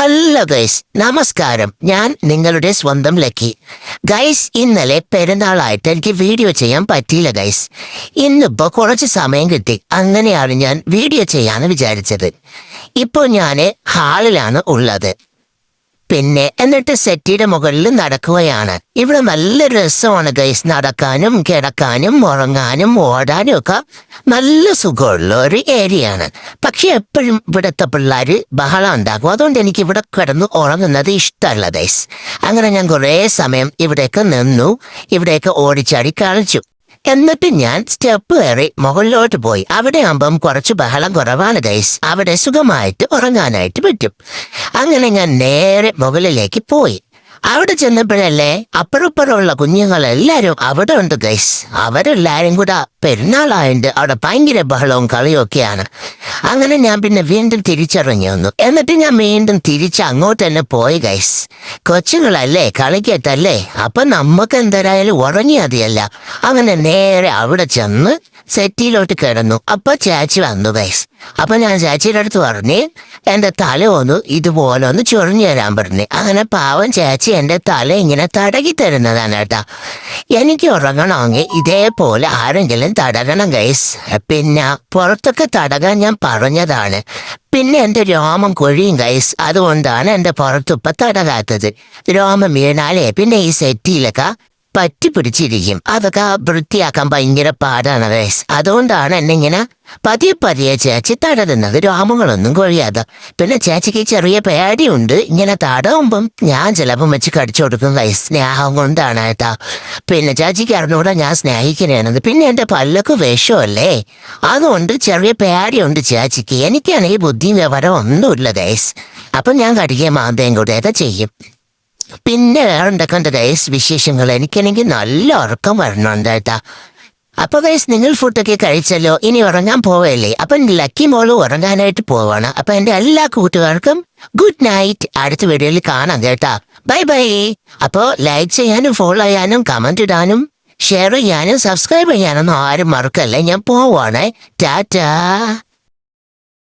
Hello guys, നമസ്കാരം. ഞാൻ നിങ്ങളുടെ സ്വന്തം ലക്കി. ഗൈസ്, ഇന്നലെ പെരുന്നാളായിട്ട് എനിക്ക് വീഡിയോ ചെയ്യാൻ പറ്റിയില്ല ഗൈസ്. ഇന്നിപ്പോൾ കുറച്ച് സമയം കിട്ടി. അങ്ങനെയാണ് ഞാൻ വീഡിയോ ചെയ്യാന്ന് വിചാരിച്ചത്. ഇപ്പോൾ ഞാൻ ഹാളിലാണ് ഉള്ളത്. എന്നിട്ട് സെറ്റിയുടെ മുകളിൽ നടക്കുകയാണ്. ഇവിടെ നല്ല രസമാണ് ഗൈസ്. നടക്കാനും കിടക്കാനും ഉറങ്ങാനും ഓടാനും ഒക്കെ നല്ല സുഖമുള്ള ഒരു ഏരിയയാണ്. പക്ഷെ എപ്പോഴും ഇവിടുത്തെ പിള്ളേർ ബഹളം ഉണ്ടാക്കും. അതുകൊണ്ട് എനിക്ക് ഇവിടെ കിടന്ന് ഉറങ്ങുന്നത് ഇഷ്ടമല്ല ഗൈസ്. അങ്ങനെ ഞാൻ കുറേ സമയം ഇവിടേക്ക് നിന്നു, ഇവിടേക്ക് ഓടിച്ചാടി കളിച്ചു. എന്നിട്ട് ഞാൻ സ്റ്റെപ്പ് കയറി മുകളിലോട്ട് പോയി. അവിടെ ആകുമ്പം കുറച്ച് ബഹളം കുറവാണ് ഗൈസ്. അവിടെ സുഖമായിട്ട് ഉറങ്ങാനായിട്ട് പറ്റും. അങ്ങനെ ഞാൻ നേരെ മുകളിലേക്ക് പോയി. അവിടെ ചെന്നപ്പോഴല്ലേ അപ്പുറപ്പുറമുള്ള കുഞ്ഞുങ്ങളെല്ലാരും അവിടെ ഉണ്ട് ഗൈസ്. അവരെല്ലാരും കൂടെ പെരുന്നാളായിട്ട് അവിടെ ഭയങ്കര ബഹളവും കളിയും ഒക്കെയാണ്. അങ്ങനെ ഞാൻ പിന്നെ വീണ്ടും തിരിച്ചിറങ്ങി വന്നു. എന്നിട്ട് ഞാൻ വീണ്ടും തിരിച്ച് അങ്ങോട്ട് തന്നെ പോയി ഗൈസ്. കൊച്ചുങ്ങളല്ലേ, കളിക്കട്ടല്ലേ, അപ്പൊ നമുക്ക് എന്തായാലും ഉറങ്ങി മതിയല്ല. അങ്ങനെ നേരെ അവിടെ ചെന്ന് സെറ്റിയിലോട്ട് കിടന്നു. അപ്പൊ ചേച്ചി വന്നു ഗൈസ്. അപ്പൊ ഞാൻ ചേച്ചിയുടെ അടുത്ത് പറഞ്ഞ് എന്റെ തല ഇതുപോലെ ചൊറിഞ്ഞു തരാൻ പറഞ്ഞു. അങ്ങനെ പാവം ചേച്ചി എന്റെ തല ഇങ്ങനെ തടകി തരുന്നതാണ് കേട്ടാ. എനിക്ക് ഉറങ്ങണമെങ്കിൽ ഇതേപോലെ ആരെങ്കിലും തടകണം ഗൈസ്. പിന്നെ പുറത്തൊക്കെ തടകാൻ ഞാൻ പറഞ്ഞതാണ്. പിന്നെ എന്റെ രോമം കൊഴിയും ഗൈസ്. അതുകൊണ്ടാണ് എന്റെ പുറത്തിപ്പ തടകാത്തത്. രോമം വീണാലേ പിന്നെ ഈ സെറ്റിയിലൊക്കെ പറ്റി പിടിച്ചിരിക്കും. അതൊക്കെ വൃത്തിയാക്കാൻ ഭയങ്കര പാടാണ് ഗൈസ്. അതുകൊണ്ടാണ് എന്നെ ഇങ്ങനെ പതിയെ ചേച്ചി തടരുന്നത്, രോമങ്ങളൊന്നും കൊഴിയാതെ. പിന്നെ ചേച്ചിക്ക് ചെറിയ പേടിയുണ്ട്. ഇങ്ങനെ തടവുമ്പം ഞാൻ ചിലപ്പം വെച്ച് കടിച്ചു കൊടുക്കും ഗൈസ്. സ്നേഹം കൊണ്ടാണ് കേട്ടാ. പിന്നെ ചേച്ചിക്ക് അറിഞ്ഞൂടെ ഞാൻ സ്നേഹിക്കണേണത്. പിന്നെ എന്റെ പല്ലൊക്കെ വിഷമല്ലേ, അതുകൊണ്ട് ചെറിയ പേടിയുണ്ട് ചേച്ചിക്ക്. എനിക്കാണെങ്കിൽ ബുദ്ധിയും വിവരം ഒന്നുമില്ല ഗൈസ്. അപ്പം ഞാൻ കടിക്കുകയും മാന്തയും കൂടെയൊക്കെ ചെയ്യും. പിന്നെ വേറെന്തൊക്കെ ഗൈസ് വിശേഷങ്ങൾ? എനിക്കാണെങ്കിൽ നല്ല ഉറക്കം വരണുണ്ട് കേട്ടാ. അപ്പൊ ഗൈസ്, നിങ്ങൾ ഫുഡൊക്കെ കഴിച്ചല്ലോ, ഇനി ഉറങ്ങാൻ പോവല്ലേ? അപ്പൊ ലക്കി മോള് ഉറങ്ങാനായിട്ട് പോവാണ്. അപ്പൊ എന്റെ എല്ലാ കൂട്ടുകാർക്കും ഗുഡ് നൈറ്റ്. അടുത്ത വീഡിയോയിൽ കാണാം കേട്ടാ. Bye bye. അപ്പോ ലൈക്ക് ചെയ്യാനും ഫോളോ ചെയ്യാനും കമന്റ് ഇടാനും ഷെയർ ചെയ്യാനും സബ്സ്ക്രൈബ് ചെയ്യാനൊന്നും ആരും മറക്കല്ലേ. ഞാൻ പോവാണേ. ടാറ്റാ.